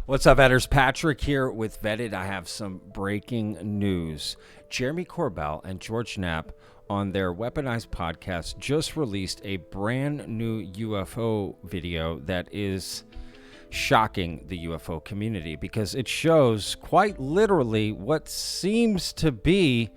What's up, Vetters? Patrick here with Vetted. I have some breaking news. Jeremy Corbell and George Knapp on their Weaponized podcast just released a brand new UFO video that is shocking the UFO community because it shows quite literally what seems to be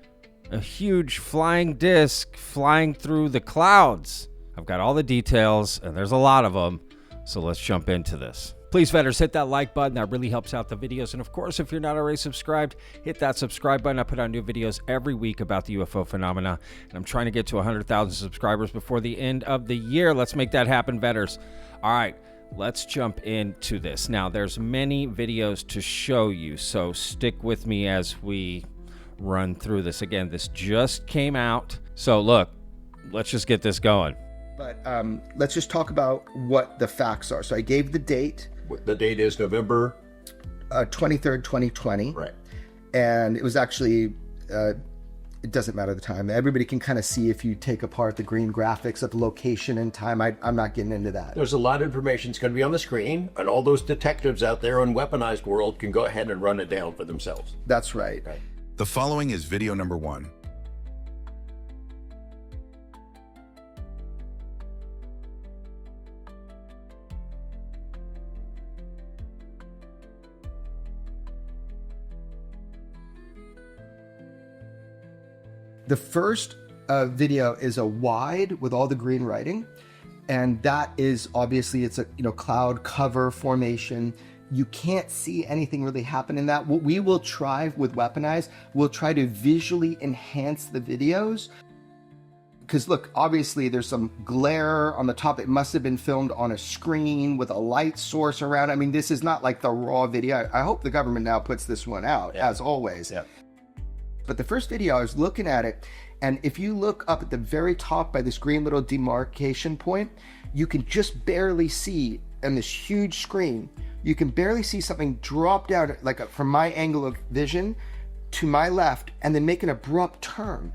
a huge flying disc flying through the clouds. I've got all the details, and there's a lot of them, so let's jump into this. Please, Vetters, hit that like button. That really helps out the videos. And, of course, if you're not already subscribed, hit that subscribe button. I put out new videos every week about the UFO phenomena, and I'm trying to get to 100,000 subscribers before the end of the year. Let's make that happen, Vetters. All right, let's jump into this. Now, there's many videos to show you, so stick with me as we run through this. Again, this just came out. So, look, let's just get this going. But let's just talk about what the facts are. So I gave the date. The date is November 23rd, 2020. Right. And it was actually, it doesn't matter the time. Everybody can kind of see if you take apart the green graphics of location and time. I'm not getting into that. There's a lot of information that's going to be on the screen, and all those detectives out there in Weaponized world can go ahead and run it down for themselves. That's right. The following is video number 1. The first video is a wide with all the green writing, and that is obviously it's a cloud cover formation. You can't see anything really happen in that. What we will try with Weaponized, we'll try to visually enhance the videos. Because look, obviously there's some glare on the top. It must have been filmed on a screen with a light source around. I mean, this is not like the raw video. I hope the government now puts this one out, as always. Yeah. But the first video, I was looking at it, and if you look up at the very top by this green little demarcation point, you can just barely see on this huge screen, you can barely see something drop down, like from my angle of vision to my left, and then make an abrupt turn.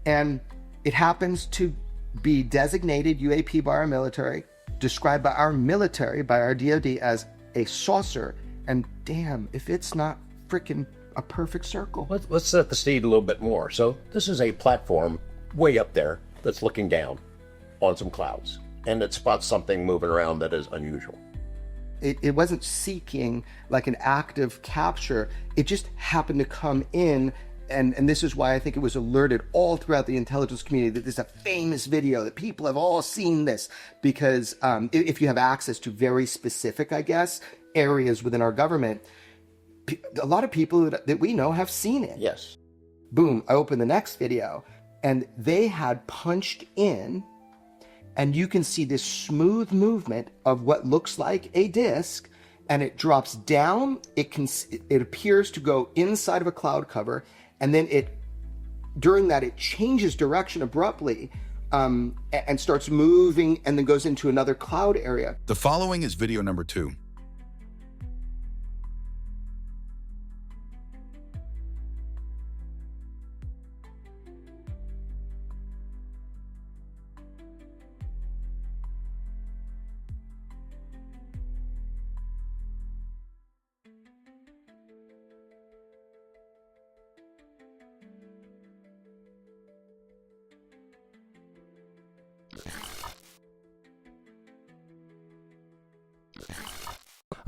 And it happens to be designated UAP by our military, described by our military, by our DoD as a saucer. And damn, if it's not freaking a perfect circle. Let's set the stage a little bit more. So this is a platform way up there that's looking down on some clouds, and it spots something moving around that is unusual. It wasn't seeking like an active capture. It just happened to come in, and this is why I think it was alerted all throughout the intelligence community that there's a famous video, that people have all seen this, because if you have access to very specific, I guess, areas within our government, a lot of people that we know have seen it. Yes. Boom, I opened the next video, and they had punched in, and you can see this smooth movement of what looks like a disc, and it drops down. It appears to go inside of a cloud cover, and then during that it changes direction abruptly, and starts moving, and then goes into another cloud area. The following is video number 2.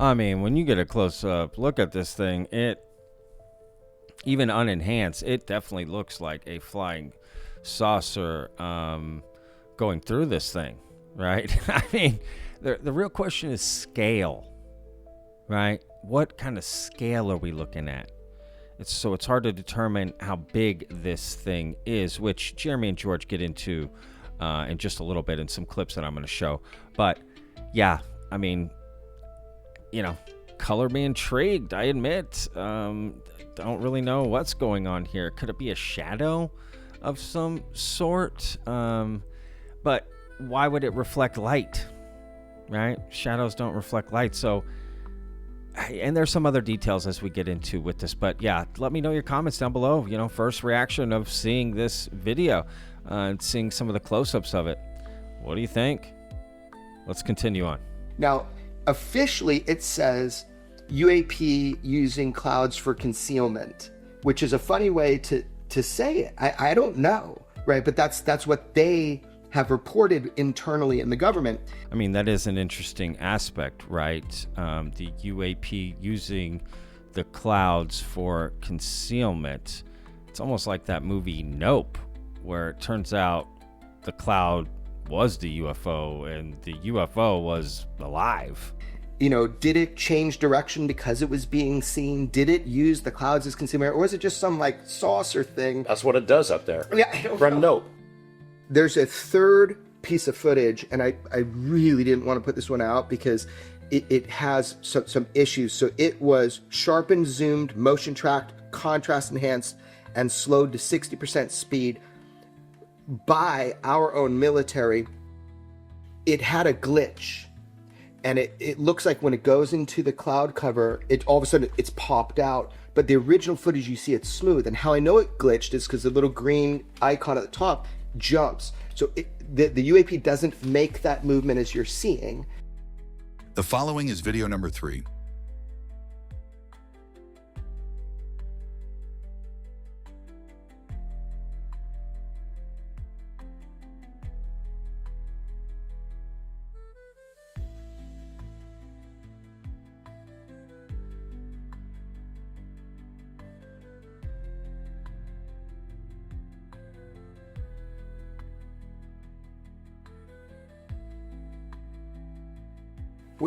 I mean, when you get a close-up look at this thing, it, even unenhanced, it definitely looks like a flying saucer going through this thing, right? I mean, the real question is scale, right? What kind of scale are we looking at? It's hard to determine how big this thing is, which Jeremy and George get into in just a little bit in some clips that I'm going to show. But, yeah, I mean, color me intrigued, I admit. Don't really know what's going on here. Could it be a shadow of some sort? But why would it reflect light, right? Shadows don't reflect light. So, and there's some other details as we get into with this. But yeah, let me know your comments down below. First reaction of seeing this video and seeing some of the close-ups of it. What do you think? Let's continue on. Now, Officially, it says UAP using clouds for concealment, which is a funny way to say it. I don't know, right? But that's what they have reported internally in the government. I mean, that is an interesting aspect, right? The UAP using the clouds for concealment. It's almost like that movie Nope, where it turns out the cloud was the UFO and the UFO was alive. You know, did it change direction because it was being seen? Did it use the clouds as concealment, or was it just some like saucer thing? That's what it does up there. Yeah, I don't From know. Nope. There's a third piece of footage, and I really didn't want to put this one out because it has some issues. So it was sharpened, zoomed, motion tracked, contrast enhanced, and slowed to 60% speed by our own military. It had a glitch, and it looks like when it goes into the cloud cover, it all of a sudden it's popped out. But the original footage, you see it's smooth. And how I know it glitched is because the little green icon at the top jumps. So the UAP doesn't make that movement as you're seeing. The following is video number 3.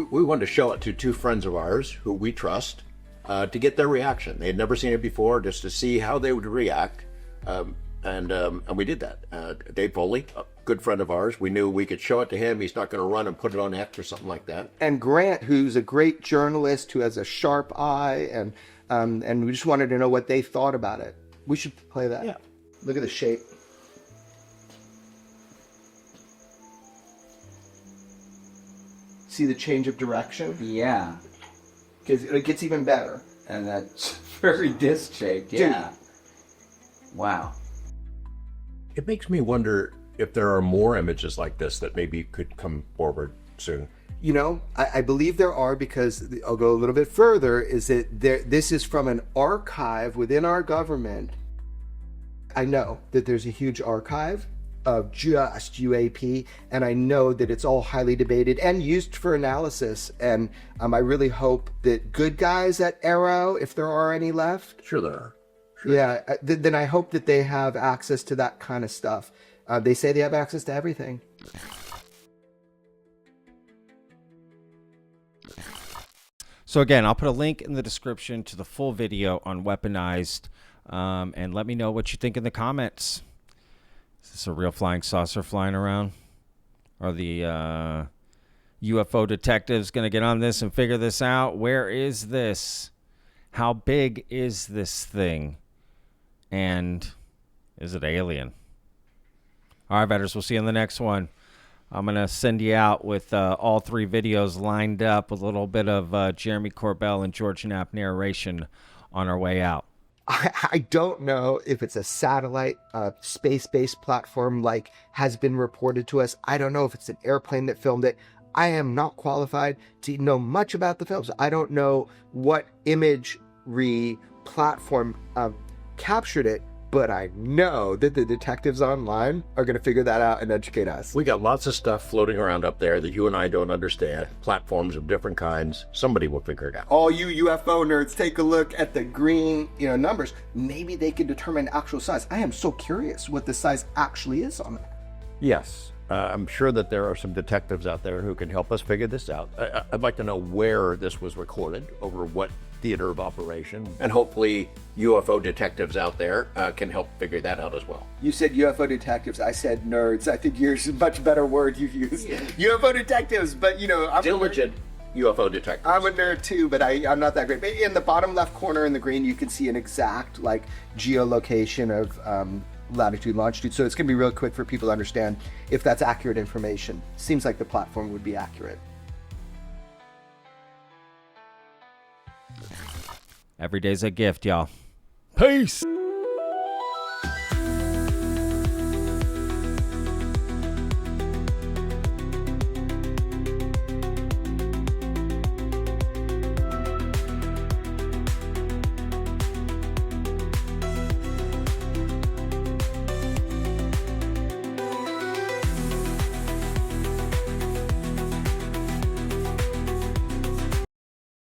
We wanted to show it to two friends of ours who we trust to get their reaction. They had never seen it before, just to see how they would react. And we did that. Dave Foley, a good friend of ours, we knew we could show it to him. He's not going to run and put it on X or something like that. And Grant, who's a great journalist who has a sharp eye, and we just wanted to know what they thought about it. We should play that. Yeah. Look at the shape. See the change of direction? Yeah, Because it gets even better. and that's very disc shaped. Yeah. Wow. It makes me wonder if there are more images like this that maybe could come forward soon. You know, I believe there are, because I'll go a little bit further, is that this is from an archive within our government. I know that there's a huge archive of just UAP, and I know that it's all highly debated and used for analysis. And I really hope that good guys at Arrow, if there are any left, Sure there are. Sure. yeah, then I hope that they have access to that kind of stuff. They say they have access to everything. So again, I'll put a link in the description to the full video on Weaponized, and let me know what you think in the comments. Is this a real flying saucer flying around? Are the UFO detectives going to get on this and figure this out? Where is this? How big is this thing? And is it alien? All right, vetters, we'll see you in the next one. I'm going to send you out with all 3 videos lined up, with a little bit of Jeremy Corbell and George Knapp narration on our way out. I don't know if it's a satellite, space-based platform like has been reported to us. I don't know if it's an airplane that filmed it. I am not qualified to know much about the films. I don't know what imagery platform captured it, but I know that the detectives online are going to figure that out and educate us. We got lots of stuff floating around up there that you and I don't understand. Platforms of different kinds. Somebody will figure it out. All you UFO nerds, take a look at the green, numbers. Maybe they can determine actual size. I am so curious what the size actually is on it. Yes. I'm sure that there are some detectives out there who can help us figure this out. I'd like to know where this was recorded, over what theater of operation, and hopefully UFO detectives out there can help figure that out as well. You said UFO detectives. I said nerds. I think yours is a much better word you've used. Yeah. UFO detectives, but I'm Diligent UFO detectives. I'm a nerd too, but I'm not that great. But in the bottom left corner in the green, you can see an exact geolocation of latitude, longitude. So it's going to be real quick for people to understand if that's accurate information. Seems like the platform would be accurate. Every day's a gift, y'all. Peace.